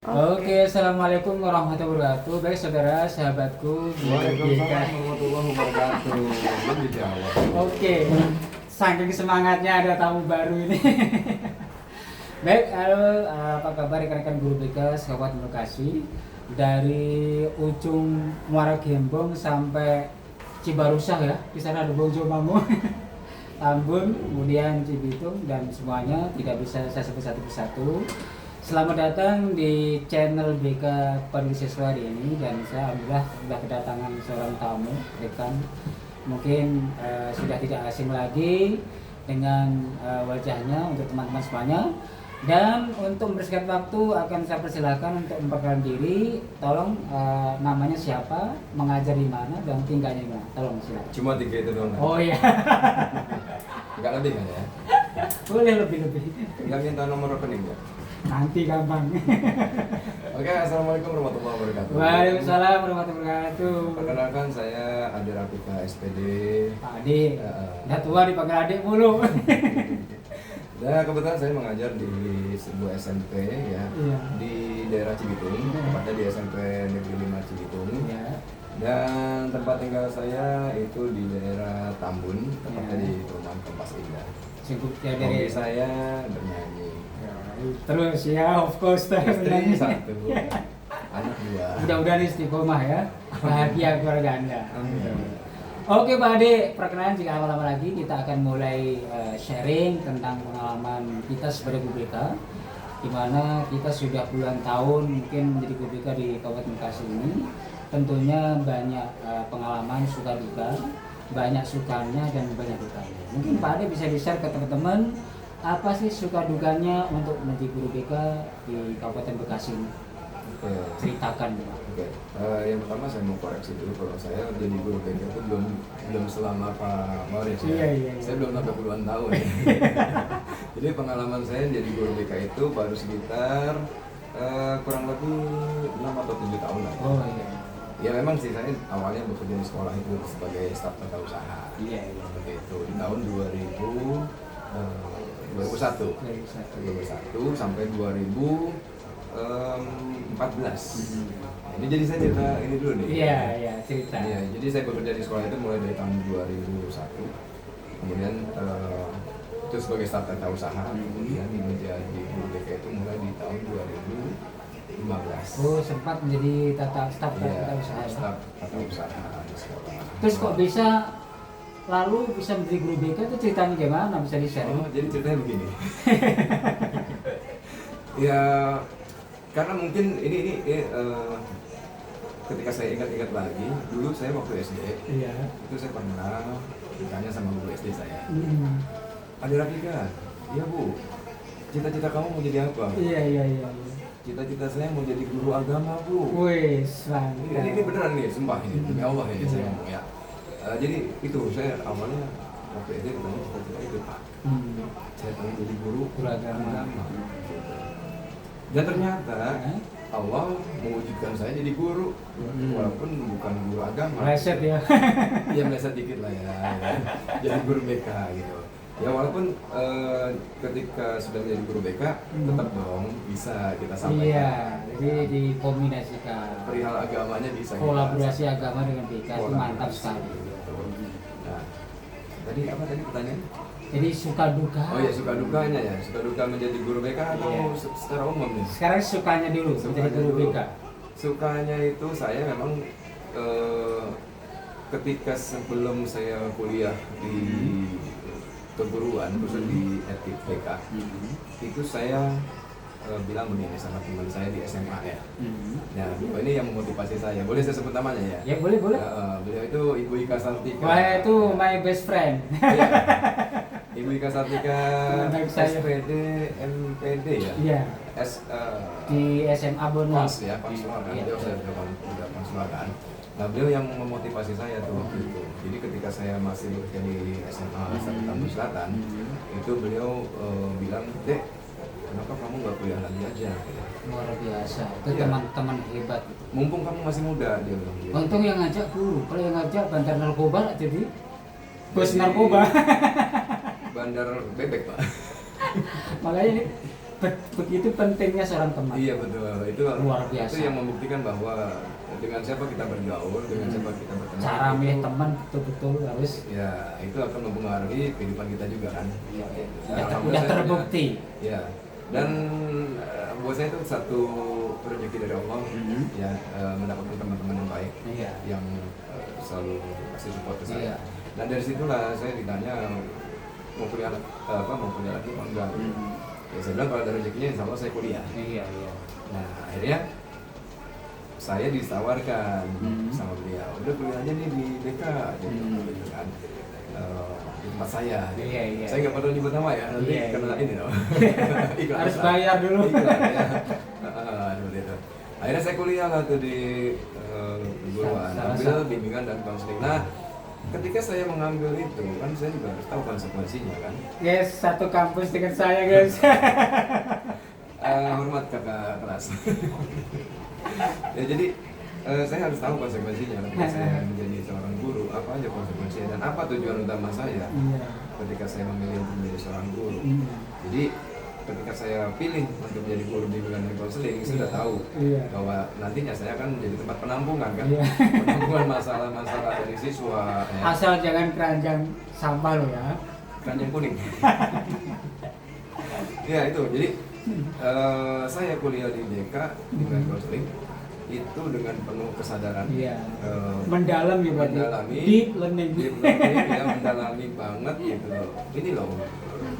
Oke, assalamualaikum warahmatullahi wabarakatuh. Baik saudara, sahabatku di Waalaikumsalam GK. warahmatullahi wabarakatuh. Belum dijawab. Oke, saking semangatnya ada tamu baru ini. Baik, halo, apa kabar rekan-rekan guru BK Kabupaten Bekasi? Dari ujung Muara Gembong sampai Cibarusah ya, di sana ada Bojo Mangu, Tambun, kemudian Cibitung dan semuanya tidak bisa saya sebut satu persatu. Selamat datang di channel BK Peduli Siswa hari ini, dan saya alhamdulillah sudah kedatangan seorang tamu rekan mungkin sudah tidak asing lagi dengan wajahnya untuk teman-teman semuanya. Dan untuk membersihkan waktu akan saya persilahkan untuk memperkenalkan diri. Tolong namanya siapa, mengajar di mana, dan tinggalnya di mana. Tolong silakan. Cuma 3 itu doang. Oh iya, Enggak lebih kan ya? boleh lebih-lebih. Enggak minta nomor rekening ya? Nanti gampang. Oke, assalamualaikum warahmatullahi wabarakatuh. Waalaikumsalam warahmatullahi wabarakatuh. Perkenalkan saya Adi Rafika SPD. Pak Ade, udah tua dipanggil adik mulu. Nah, kebetulan saya mengajar di sebuah SMP ya, Iya. di daerah Cibitung, Iya. tepatnya di SMP Negeri 5 Cibitung. Iya. Dan tempat tinggal saya itu di daerah Tambun, tepatnya Iya. di Perumahan Kompas Indah. Sibuk ya Hobi dari saya bernyanyi. terus ya, of course Istri 1, anak 2. Mudah-mudahan istiqomah ya, bahagia keluarga Anda. Amin. Oke Pak Ade, perkenalan jika lama-lama lagi kita akan mulai sharing tentang pengalaman kita sebagai guru BK, di mana kita sudah puluhan tahun mungkin menjadi guru BK di Kabupaten Bekasi ini. Tentunya banyak pengalaman suka duka, banyak sukanya dan banyak dukanya. Mungkin Pak Ade bisa di-share ke teman-teman apa sih suka dukanya untuk menjadi guru BK di Kabupaten Bekasi ini? Oke. Ceritakan. Oke. Yang pertama saya mau koreksi dulu, kalau saya jadi guru BK itu belum selama Pak Maurice ya. Iya. Saya belum sampai puluhan tahun. Jadi pengalaman saya jadi guru BK itu baru sekitar kurang lebih 6 atau 7 tahun lah. Oh iya. Ya memang sih saya awalnya bekerja di sekolah itu sebagai staf tata usaha. Iya. Seperti itu di tahun 2001 sampai 2014. Nah, ini jadi saya cerita ini dulu nih. Iya, cerita. Iya, jadi saya bekerja di sekolah itu mulai dari tahun 2001. Kemudian itu sebagai staf tata usaha. Kemudian menjadi guru BK itu mulai di tahun 2015. Oh, sempat menjadi staf Iya, tata usaha. staf tata usaha di sekolah. Terus kok bisa menjadi guru BK itu ceritanya gimana? Bisa di-share? Oh, jadi ceritanya begini. Ya, karena mungkin ini ketika saya ingat-ingat lagi, dulu saya waktu SD, Iya. itu saya pernah ditanya sama guru SD saya, Hmm. Adi Rafika, iya Bu, cita-cita kamu mau jadi apa? Iya. Cita-cita saya mau jadi guru agama Bu. Wih, Ini beneran nih, sumpah ini, demi Allah ya saya ngomong ya. Jadi itu saya awalnya waktu SD ditanya cita-cita itu Pak. Saya pengen jadi guru agama. Dan ternyata Hah? Allah mewujudkan saya jadi guru, walaupun bukan guru agama. Meleset ya. Ya meleset dikit lah ya. Jadi guru BK gitu. Ya walaupun ketika sudah menjadi guru BK, tetap dong bisa kita sampaikan. Iya, jadi dikombinasikan. Perihal agamanya bisa. Kolaborasi agama dengan BK itu mantap Kolaborasi. sekali. Nah, tadi apa tadi pertanyaan? Jadi suka duka. Oh ya, suka dukanya ya. Suka duka menjadi guru BK atau Iya. secara umum nih? Sekarang sukanya dulu menjadi Sukanya guru dulu. BK. Sukanya itu saya memang ketika sebelum saya kuliah di keguruan, khusus di etik BK, itu saya bilang begini sama teman saya di SMA ya. Nah, ini yang memotivasi saya. Boleh saya sebut namanya ya? Ya boleh. Beliau itu Ibu Ika Sartika. Wah, itu my best friend. Iya. Ibu Ika Sartika, Teman saya. SPD, MPD ya? Iya. Di SMA Bonus. Pas ya, konsulat kan. Iya. Beliau saya udah konsulat kan. Nah, beliau yang memotivasi saya tuh waktu itu. Jadi ketika saya masih bekerja di SMA Satu Tambun Selatan, itu beliau bilang, Dek, kenapa kamu nggak kuliah lagi aja? Luar biasa. Itu Iya. teman-teman hebat. Mumpung kamu masih muda, dia bilang gitu. Untung yang ngajak guru. Kalau yang ngajak bandar narkoba lah jadi bos narkoba. Bandar bebek Pak. Makanya ini begitu pentingnya seorang teman. Iya betul, itu Luar biasa. Itu yang membuktikan bahwa dengan siapa kita bergaul, dengan siapa kita berteman. Cara itu- milih teman betul-betul harus Ya, itu akan mempengaruhi kehidupan kita juga kan. ya, Nah, udah alhamdulillah saya terbukti. Ya, dan buat saya itu satu rezeki dari Allah, ya mendapatkan teman-teman yang baik, Iya. yang selalu kasih support ke saya. Iya. Dan dari situlah saya ditanya mau kuliah mau kuliah lagi apa enggak. Ya saya bilang kalau ada rezekinya insya Allah saya kuliah. Iya, iya. Nah akhirnya saya ditawarkan sama beliau, udah kuliah aja nih di BK gitu kan. Di tempat saya. Iya, iya. Saya nggak perlu nyebut nama ya, nanti Iya, kena iya. ini loh. Iklan, Harus iklan. bayar dulu. Iklan, ya. Seperti itu. Akhirnya saya kuliah lah tuh di keguruan, Salah ambil satu. bimbingan dan konseling. Nah, ketika saya mengambil itu kan saya juga harus tahu konsekuensinya kan. Guys, satu kampus dengan saya, guys. Hormat kakak kelas. Ya jadi saya harus tahu konsekuensinya ketika saya menjadi seorang guru, apa aja konsekuensinya dan apa tujuan utama saya Iya. ketika saya memilih untuk menjadi seorang guru. Iya. Jadi ketika saya pilih untuk menjadi guru bimbingan dan konseling, saya sudah tahu Iya. bahwa nantinya saya akan menjadi tempat penampungan kan, Iya. penampungan masalah-masalah dari siswa. Ya. Asal jangan keranjang sampah lo ya. Keranjang kuning. Ya itu, jadi saya kuliah di BK dengan konseling itu dengan penuh kesadaran. Iya. Mendalami. Mendalam ya berarti. Deep learning. Deep learning, ya mendalami banget gitu loh. Ini loh,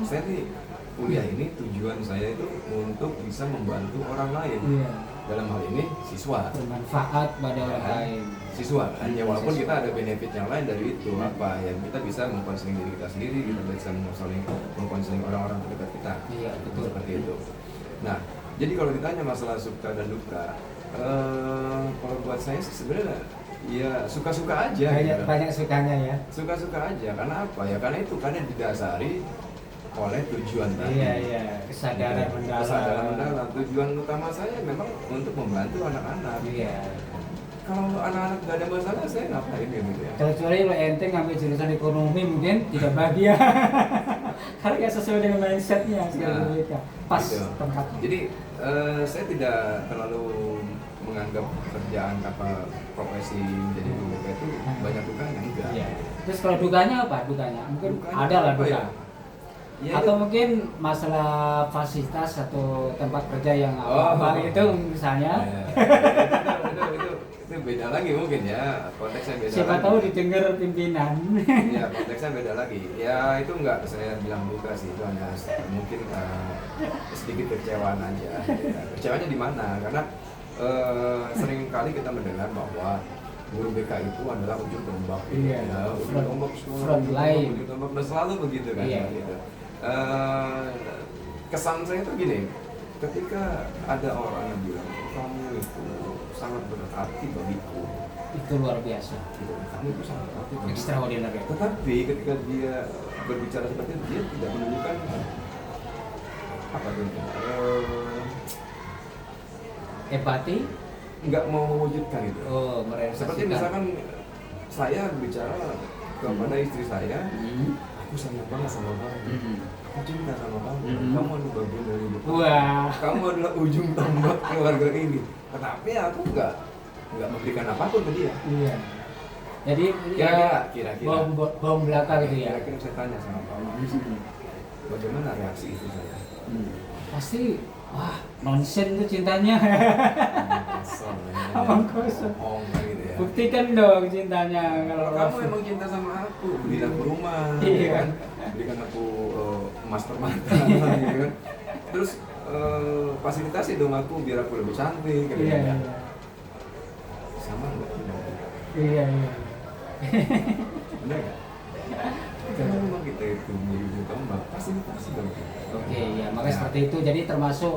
saya nih kuliah ini tujuan saya itu untuk bisa membantu orang lain. Iya. Dalam hal ini siswa. Bermanfaat pada orang Kan? lain. Siswa kan, ya walaupun Siswa. kita ada benefit yang lain dari itu apa ya, kita bisa mengkonseling diri kita sendiri, kita bisa mengkonseling orang-orang terdekat kita. Iya, betul. Seperti itu. Nah, jadi kalau ditanya masalah suka dan duka, kalau buat saya sih sebenarnya ya suka-suka aja. Banyak gitu. banyak sukanya ya. Suka-suka aja, karena apa ya? Karena didasari oleh tujuan tadi. Iya, iya. Kesadaran mendalam. Kesadaran mendalam. Tujuan utama saya memang untuk membantu anak-anak. Iya. Kalau anak-anak nggak ada masalah, saya ngapain gitu ya? Kecuali lo ente ngambil jurusan ekonomi mungkin tidak bahagia. Karena nggak sesuai dengan mindsetnya segala mereka. Pas Gitu. tempatnya. Jadi saya tidak terlalu menganggap kerjaan apa profesi menjadi guru BK itu banyak dukanya, enggak. Iya. Terus kalau dukanya apa? Dukanya mungkin Dukanya ada lah apa duka. ya? Ya, Atau itu- mungkin masalah fasilitas atau tempat kerja yang Oh. apa itu misalnya. Ya, itu beda lagi mungkin ya, konteksnya beda Siapa lagi. tahu didengar pimpinan. Ya konteksnya beda lagi. Ya itu enggak saya bilang duka sih, itu hanya mungkin sedikit kecewaan aja. Ya, kecewanya di mana? Karena sering kali kita mendengar bahwa guru BK itu adalah ujung tombak. Iya. Ya, ujung Front- tombak semua. front line. Ujung tombak dan selalu begitu kan. Iya. Gitu. Kesan saya tuh gini, ketika ada orang yang bilang kamu itu sangat berarti bagiku, Itu luar biasa. gitu. Kamu itu sangat berarti bagiku. Extraordinary. Tetapi ketika dia berbicara seperti itu, dia tidak menunjukkan apa tuh? Empati. Nggak mau mewujudkan itu. Oh, merealisasikan. Seperti misalkan saya bicara kepada istri saya, Hmm. aku sayang banget sama kamu, Hmm. aku cinta sama kamu, Mhm. kamu adalah bagian dari hidup aku. Wah. Kamu adalah ujung tombak keluarga ini. Tetapi aku nggak memberikan apapun ke dia. Iya. Jadi Kira-kira. bom belakang gitu ya. Kira-kira saya tanya sama kamu, bagaimana reaksi istri saya? Pasti wah nonsen tuh cintanya. Kosong, Omong kosong. bohong gitu ya. Buktikan dong cintanya Kalau kalau kamu emang cinta sama aku, beliin aku rumah, Iya. kan? Berikan aku emas permata, gitu kan? Terus fasilitasi dong aku biar aku lebih cantik, gitu Iya, kan? iya. Sama nggak? Iya, iya. Benar nggak? Kalau memang kita itu menjadi tombak, fasilitasi dong. Oke, ya makanya Ya. seperti itu. Jadi termasuk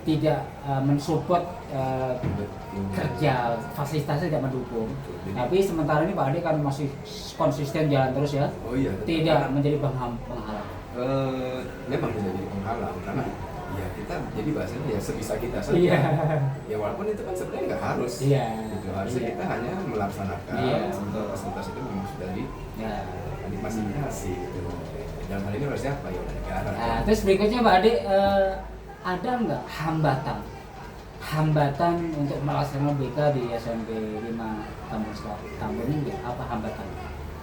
tidak mensupport Betul. kerja, fasilitasnya tidak mendukung. Jadi- Tapi sementara ini Pak Ade kan masih konsisten jalan terus ya. Oh iya. Tidak Karena, menjadi penghalang. memang tidak jadi penghalang karena ya kita jadi bahasanya ya sebisa kita saja. Iya. Ya walaupun itu kan sebenarnya nggak harus. Iya. Gitu. Harusnya Iya. kita hanya melaksanakan. Iya, betul. Fasilitas itu memang sudah Ya. difasilitasi gitu. Dalam hal ini harus siapa ya udah negara. Nah, terus berikutnya Pak Ade ada nggak hambatan untuk melaksanakan BK di SMP 5 Tambun ini? Apa hambatan?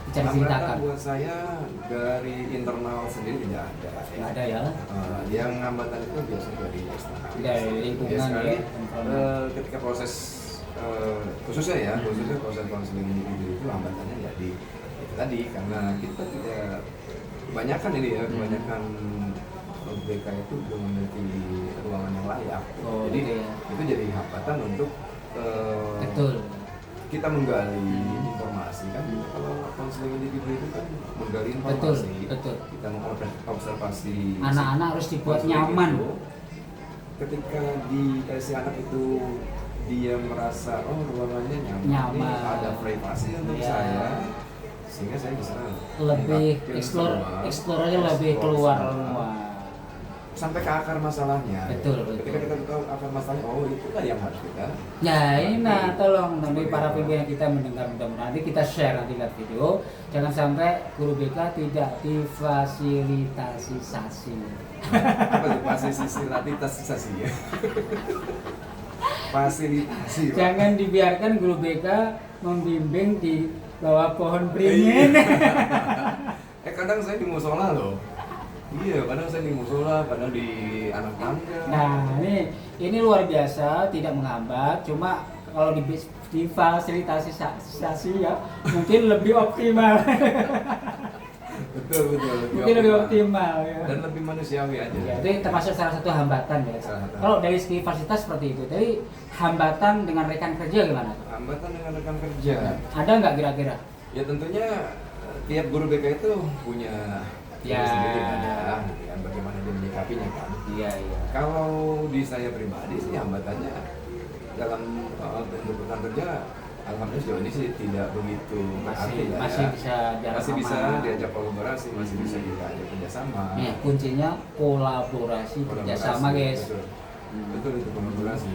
Bisa diceritakan? Hambatan buat saya dari internal sendiri tidak ada. Nggak ada ya? Yang hambatan itu biasanya dari eksternal. Dari lingkungan Ya, sekali, ya, internal. ketika proses khususnya ya, khususnya proses konseling individu itu hambatannya ya di itu tadi, karena kita tidak kebanyakan ini ya, kebanyakan BK itu belum memiliki ruangan yang layak. Oh, Jadi gitu ya. itu jadi hambatan untuk Betul. kita menggali informasi kan. Kalau konseling individu itu kan menggali Betul, informasi, betul. kita mengobservasi Anak-anak harus dibuat konseling nyaman. itu. Ketika dikasih anak itu dia merasa oh ruangannya nyaman, ini ada privasi untuk Ya. saya, sehingga saya bisa Lebih mengungkapkan eksplornya lebih keluar semua. sampai ke akar masalahnya. Betul, betul. Ketika kita tahu akar masalahnya, oh itulah yang harus kita. Ya ini tolong nanti para pimpinan kita mendengar, mudah-mudahan nanti kita share nanti lihat video. Jangan sampai guru BK tidak difasilitasi. Apa tuh fasilitasi ya? Fasilitasi. Pak. Jangan dibiarkan guru BK membimbing di bawah pohon beringin. Kadang saya di musola loh. Iya, kadang saya di musola, kadang di anak tangga. Nah, ini luar biasa, tidak menghambat. Cuma kalau difasilitasi ya, mungkin lebih optimal. Betul. Mungkin lebih optimal ya. Dan lebih manusiawi aja. Ya, itu termasuk salah satu hambatan ya. Salah satu. Kalau dari segi fasilitas seperti itu, jadi hambatan dengan rekan kerja gimana? Hambatan dengan rekan kerja. Ada nggak kira-kira? Ya tentunya tiap guru BK itu punya Ya. sendiri ada, kan bagaimana dia menyikapinya kan. Iya. Kalau di saya pribadi sih hambatannya dalam tuntutan kerja, alhamdulillah sejauh ini sih tidak begitu berarti lah Masih ya. bisa jalan Masih bisa sama. diajak kolaborasi, masih bisa kita ajak kerjasama. Nih, kuncinya kolaborasi kerjasama guys. Betul itu kolaborasi.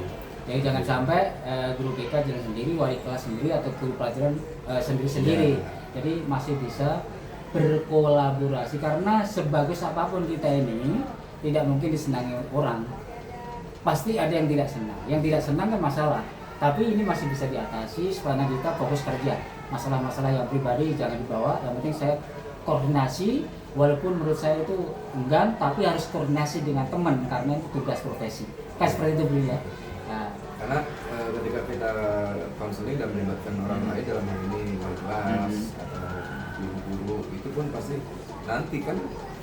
Jadi jangan sampai guru BK jalan sendiri, wali kelas sendiri atau guru pelajaran sendiri-sendiri. Ya. Jadi masih bisa berkolaborasi karena sebagus apapun kita ini tidak mungkin disenangi orang. Pasti ada yang tidak senang. Yang tidak senang kan masalah. Tapi ini masih bisa diatasi supaya kita fokus kerja. Masalah-masalah yang pribadi jangan dibawa. Yang penting saya koordinasi. Walaupun menurut saya itu enggan, tapi harus koordinasi dengan teman karena itu tugas profesi. Kan seperti itu beliau. Nah, Karena ketika kita konseling dan melibatkan orang lain dalam hal ini wali kelas atau guru-guru, itu pun pasti nanti kan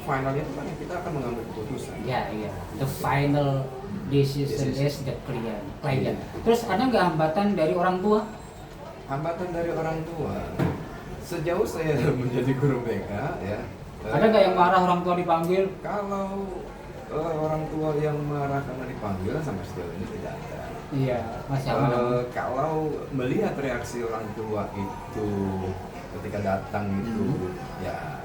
finalnya itu kan kita akan mengambil keputusan. iya. The final decision is the client. Terus ada nggak hambatan dari orang tua? Hambatan dari orang tua, sejauh saya menjadi guru BK ya. Ada nggak yang marah orang tua dipanggil? Kalau orang tua yang marah karena dipanggil sampai sejauh ini tidak ada. Iya, masih aman. Kalau melihat reaksi orang tua itu ketika datang itu ya,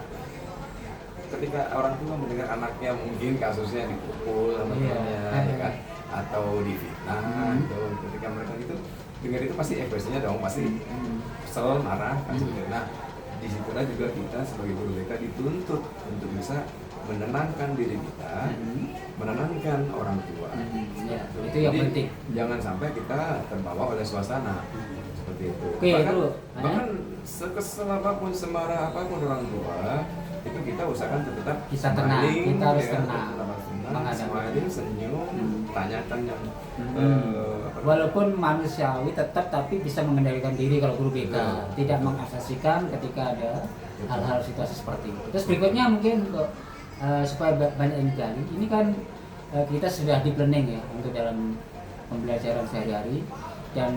ketika orang tua mendengar anaknya mungkin kasusnya dipukul sama temannya ya kan, atau difitnah atau ketika mereka itu dengar itu pasti ekspresinya dong pasti kesel, marah kan gitu. Nah disitulah juga kita sebagai guru BK dituntut untuk bisa menenangkan diri kita, menenangkan orang tua. Ya, itu yang Jadi, penting. jangan sampai kita terbawa oleh suasana seperti itu. Oke, bahkan sekesel apapun, semarah apapun orang tua, itu kita usahakan tetap Bisa tenang, smiling, kita harus ya, tenang. Menghadapi. smiling, senyum, tanyakan yang Walaupun manusiawi tetap tapi bisa mengendalikan diri kalau guru BK, tidak mengasasikan ketika ada hal-hal situasi seperti itu. Terus berikutnya mungkin untuk supaya banyak yang digali, ini kan kita sudah di planning ya untuk dalam pembelajaran sehari-hari dan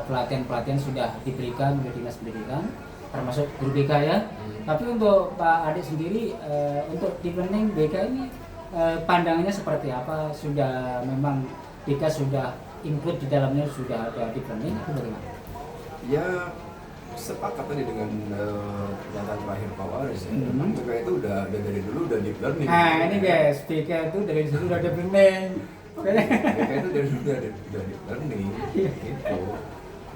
pelatihan-pelatihan sudah diberikan oleh dinas pendidikan termasuk guru BK ya. Tapi untuk Pak Adik sendiri untuk di planning BK ini pandangannya seperti apa? Sudah memang BK sudah include di dalamnya, sudah ada di planning atau bagaimana? ya sepakat tadi dengan pernyataan terakhir Pak Waris ya. Memang BK itu udah dari dulu udah di learning. Nah ini guys, BK itu dari dulu udah ada planning. BK itu dari dulu udah di learning gitu.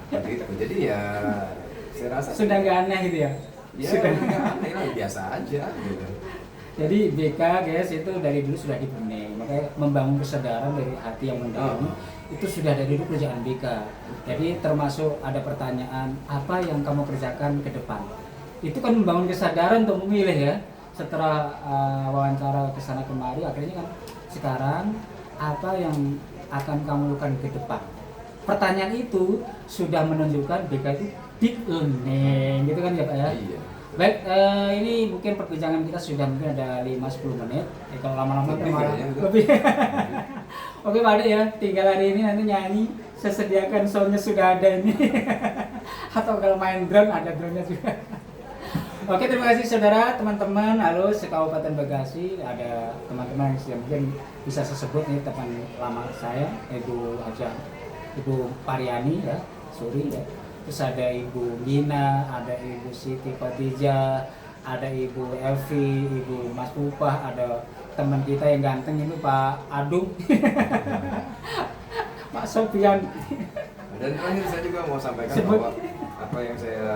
Begitu. Jadi ya saya rasa Sudah nggak aneh gitu ya? ya Sudah. nggak aneh lah, biasa aja gitu. Jadi BK guys itu dari dulu sudah dibenahi, makanya membangun kesadaran dari hati yang mendalam itu sudah dari dulu kerjaan BK. Jadi termasuk ada pertanyaan apa yang kamu kerjakan ke depan. Itu kan membangun kesadaran untuk memilih ya. Setelah wawancara ke sana kemari akhirnya kan sekarang apa yang akan kamu lakukan ke depan. Pertanyaan itu sudah menunjukkan BK itu deep learning gitu kan ya Pak ya. Iya. Baik, ini mungkin perbincangan kita sudah mungkin ada 5-10 menit. Kalau lama-lama kan Lebih malah kayaknya, lebih. Oke Pak Ade ya, tinggal hari ini nanti nyanyi. Saya sediakan soundnya sudah ada ini. Atau kalau main drone ada drone-nya juga. Oke, terima kasih saudara, teman-teman. Halo, se-Kabupaten Bekasi. Ada teman-teman yang mungkin bisa saya sebut nih teman lama saya, Ibu Pariani ya, Suri ya. Terus ada Ibu Gina, ada Ibu Siti Khadijah, ada Ibu Elvi, Ibu Mas Upah, ada teman kita yang ganteng itu Pak Adung, Pak Sofian. Dan terakhir saya juga mau sampaikan Sebut. bahwa apa yang saya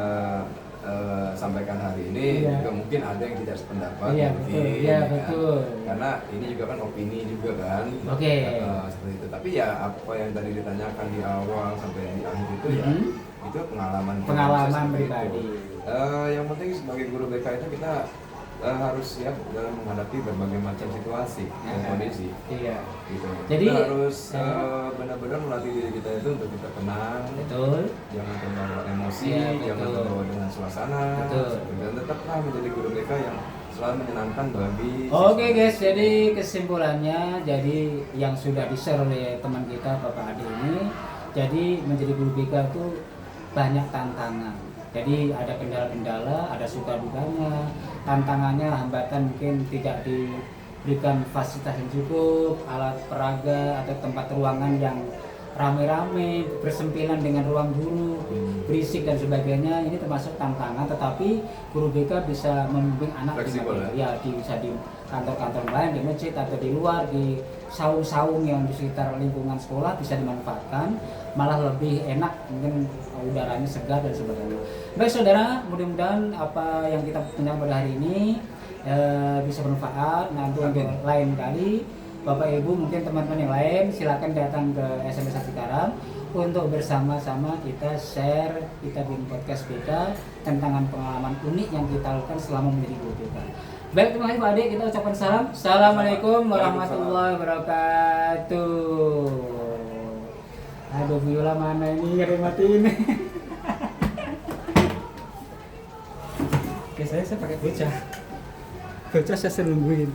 sampaikan hari ini Iya. juga mungkin ada yang tidak sependapat. Iya, mungkin, betul. Iya, kan? betul. Karena ini juga kan opini juga kan. Oke. Seperti itu. Tapi ya apa yang tadi ditanyakan di awal sampai di akhir itu ya itu pengalaman Pengalaman seperti pribadi. itu. Yang penting sebagai guru BK itu kita harus siap dalam menghadapi berbagai macam situasi dan kondisi. Iya. Gitu. Jadi, kita harus benar-benar melatih diri kita itu untuk kita tenang, Betul. jangan terbawa emosi, Iya, jangan betul. terbawa dengan suasana, Betul. dan tetaplah menjadi guru BK yang selalu menyenangkan bagi Oke siswa. guys, jadi kesimpulannya, jadi yang sudah di-share oleh teman kita Bapak Ade ini, jadi menjadi guru BK itu banyak tantangan. Jadi ada kendala-kendala, ada suka dukanya, tantangannya hambatan mungkin tidak diberikan fasilitas yang cukup, alat peraga atau tempat ruangan yang rame-rame, bersempilan dengan ruang guru, berisik dan sebagainya. Ini termasuk tantangan, tetapi guru BK bisa membimbing anak Fleksibel, bisa di kantor-kantor lain, di masjid atau di luar, di saung-saung yang di sekitar lingkungan sekolah bisa dimanfaatkan, malah lebih enak, mungkin udaranya segar dan sebagainya. Baik saudara, mudah-mudahan apa yang kita punya pada hari ini bisa bermanfaat. Nanti untuk lain kali Bapak Ibu mungkin teman-teman yang lain silakan datang ke SMS Cikarang untuk bersama-sama kita share, kita bikin podcast BK tentang pengalaman unik yang kita lakukan selama menjadi guru BK. Baik, terima kasih Pak Ade, kita ucapkan salam. Assalamualaikum warahmatullahi wabarakatuh. Aduh, biola mana ini, gak dimatiin. Oke, saya pakai bocah. Bocah saya nungguin.